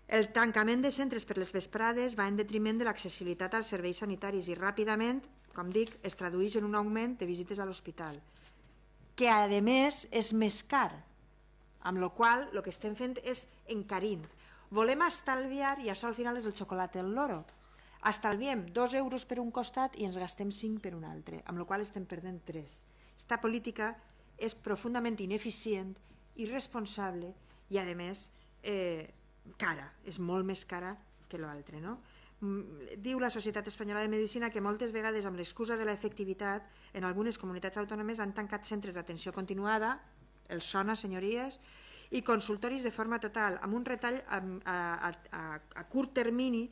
El tancament de centres per les vesprades va en detriment de l'accessibilitat als serveis sanitaris i ràpidament, com dic, es tradueix en un augment de visites a l'hospital, que a més és més car, amb la qual cosa el que estem fent és encarint. Volem estalviar, i això al final és el xocolat del loro, estalviem 2 euros per un costat i ens gastem 5 per un altre, amb la qual cosa estem perdent 3. Aquesta política és profundament ineficient, irresponsable i a més cara, és molt més cara que l'altre, no? Diu la Societat Espanyola de Medicina que moltes vegades amb l'excusa de l'efectivitat en algunes comunitats autònomes han tancat centres d'atenció continuada, els sona, senyories, i consultoris de forma total, amb un retall a curt termini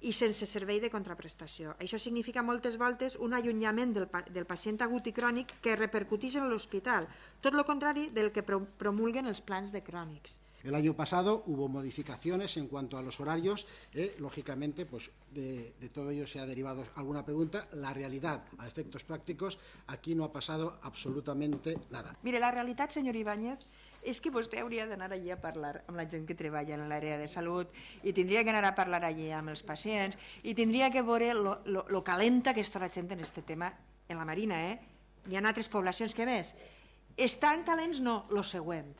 i sense servei de contraprestació. Això significa moltes voltes un allunyament del pacient agut i crònic que repercuteix en l'hospital, tot el contrari del que promulguen els plans de crònics. El año pasado hubo modificaciones en cuanto a los horarios, lógicamente pues de todo ello se ha derivado alguna pregunta. La realidad, a efectos prácticos, aquí no ha pasado absolutamente nada. Mire, la realitat, senyor Ibáñez, és que vostè hauria d'anar allí a parlar amb la gent que treballa en l'àrea de salut i tindria que anar a parlar allí amb els pacients i tindria que veure lo calenta que està la gent en aquest tema en la Marina, Hi ha altres poblacions que més. Estan calents? No, lo següent.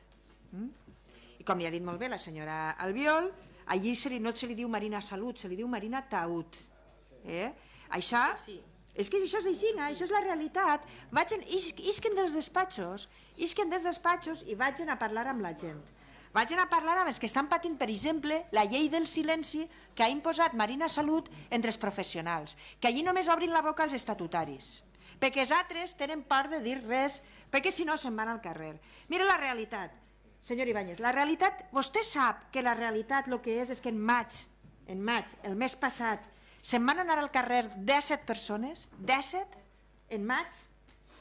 I com ja ha dit molt bé la senyora Albiol, allí no se li diu Marina Salut, se li diu Marina Taüt. Això, és que això és així, això és la realitat. Isquen dels despatxos i vagin a parlar amb la gent. Vagin a parlar amb els que estan patint, per exemple, la llei del silenci que ha imposat Marina Salut entre els professionals, que allí només obrin la boca els estatutaris, perquè els altres tenen por de dir res, perquè si no se'n van al carrer. Mira la realitat. Senyor Ibáñez, la realitat, vostè sap que la realitat el que és que en maig, el mes passat, se'n van anar al carrer 17 persones, 17, en maig?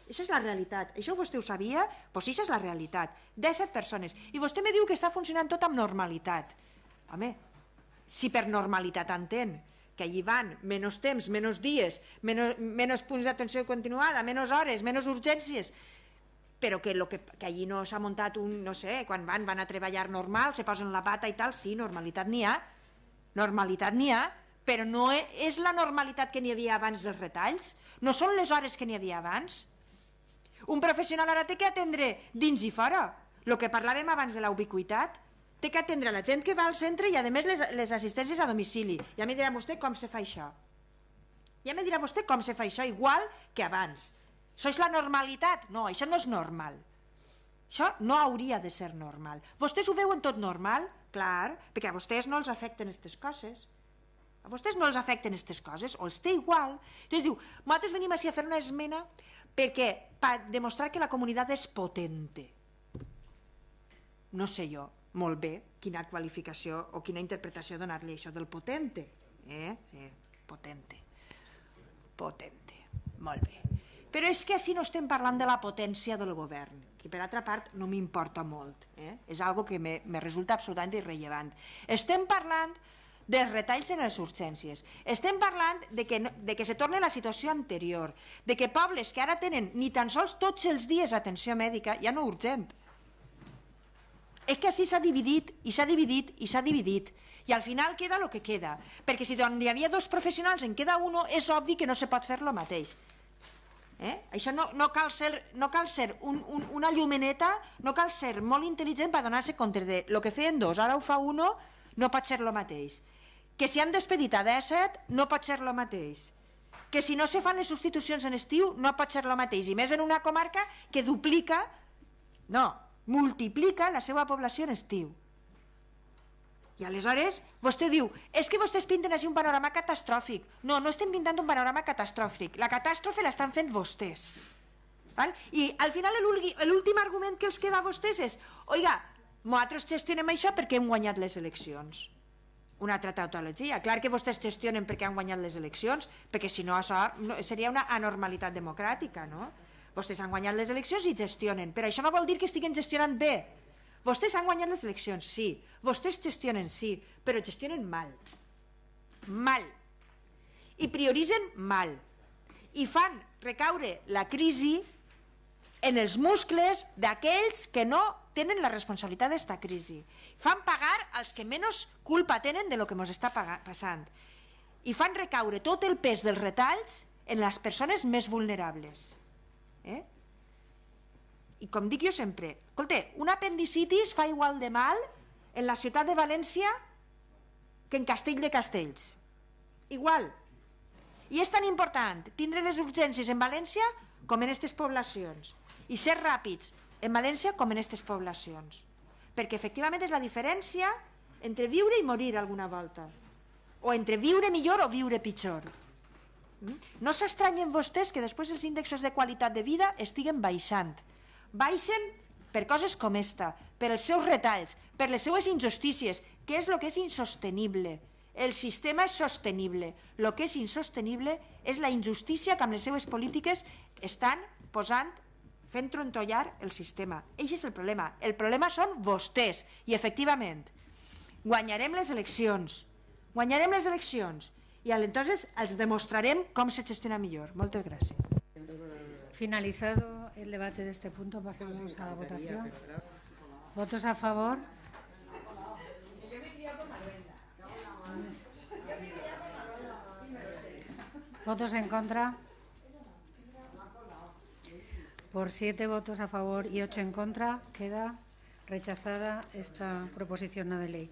Això és la realitat. Això vostè ho sabia? Doncs això és la realitat. 17 persones. I vostè me diu que està funcionant tot amb normalitat. Home, si per normalitat entén que allí van menys temps, menys dies, menys punts d'atenció continuada, menys hores, menys urgències, però que allí no s'ha muntat un, no sé, quan van a treballar normal, se posen la bata i tal, sí, normalitat n'hi ha, però no és la normalitat que n'hi havia abans dels retalls, no són les hores que n'hi havia abans. Un professional ara té que atendre dins i fora, el que parlàvem abans de la ubiquitat, té que atendre la gent que va al centre i a més les assistències a domicili. Ja me dirà vostè com se fa això. Igual que abans. Això és la normalitat? No, això no és normal. Això no hauria de ser normal. Vostès ho veuen tot normal? Clar, perquè a vostès no els afecten aquestes coses. O els té igual. Llavors diu, nosaltres venim així a fer una esmena per demostrar que la comunitat és potente. No sé jo, molt bé, quina qualificació o quina interpretació donar-li això del potente. Sí, potente. Molt bé. Però és que així no estem parlant de la potència del govern, que per altra part no m'importa molt, és algo que me resulta absolutament irrellevant. Estem parlant dels retalls en les urgències, estem parlant de que se torni a la situació anterior, de que pobles que ara tenen ni tan sols tots els dies atenció mèdica ja no urgent. És que així s'ha dividit i al final queda el que queda, perquè si hi havia 2 professionals en queda un, és obvi que no se pot fer el mateix. Això no cal ser una llumeneta, no cal ser molt intel·ligent per donar-se compte de lo que feien 2, ara ho fa 1, no pot ser el mateix. Que si han despedit a 17 no pot ser el mateix. Que si no se fan les substitucions en estiu no pot ser el mateix, i més en una comarca que multiplica la seva població en estiu. I aleshores vostè diu, és que vostès pinten així un panorama catastròfic. No estem pintant un panorama catastròfic, la catàstrofe l'estan fent vostès. I al final l'últim argument que els queda a vostès és, oiga, nosaltres gestionem això perquè hem guanyat les eleccions. Una altra tautologia. Clar que vostès gestionen perquè han guanyat les eleccions, perquè si no això seria una anormalitat democràtica, no? Vostès han guanyat les eleccions i gestionen, però això no vol dir que estiguen gestionant bé. Vostès han guanyat les eleccions, sí. Vostès gestionen, sí, però gestionen mal. I prioritzen mal. I fan recaure la crisi en els muscles d'aquells que no tenen la responsabilitat d'esta crisi. Fan pagar els que menys culpa tenen de lo que ens està passant. I fan recaure tot el pes dels retalls en les persones més vulnerables. I com dic jo sempre, escolta, un apendicitis fa igual de mal en la ciutat de València que en Castell de Castells. Igual. I és tan important tindre les urgències en València com en aquestes poblacions i ser ràpids en València com en aquestes poblacions. Perquè efectivament és la diferència entre viure i morir alguna volta. O entre viure millor o viure pitjor. No s'estranyen vostès que després els índexs de qualitat de vida estiguen baixant. Baixen per coses com esta, per els seus retalls, per les seues injustícies, que és el que és insostenible. El sistema és sostenible. El que és insostenible és la injustícia que amb les seues polítiques estan posant, fent trontollar el sistema. Eix és el problema. El problema són vostès. I efectivament, guanyarem les eleccions. Guanyarem les eleccions. I aleshores els demostrarem com se gestiona millor. Moltes gràcies. Finalizado el debate de este punto, pasamos a la votación. ¿Votos a favor? ¿Votos en contra? Por 7 votos a favor y 8 en contra, queda rechazada esta proposición no de ley.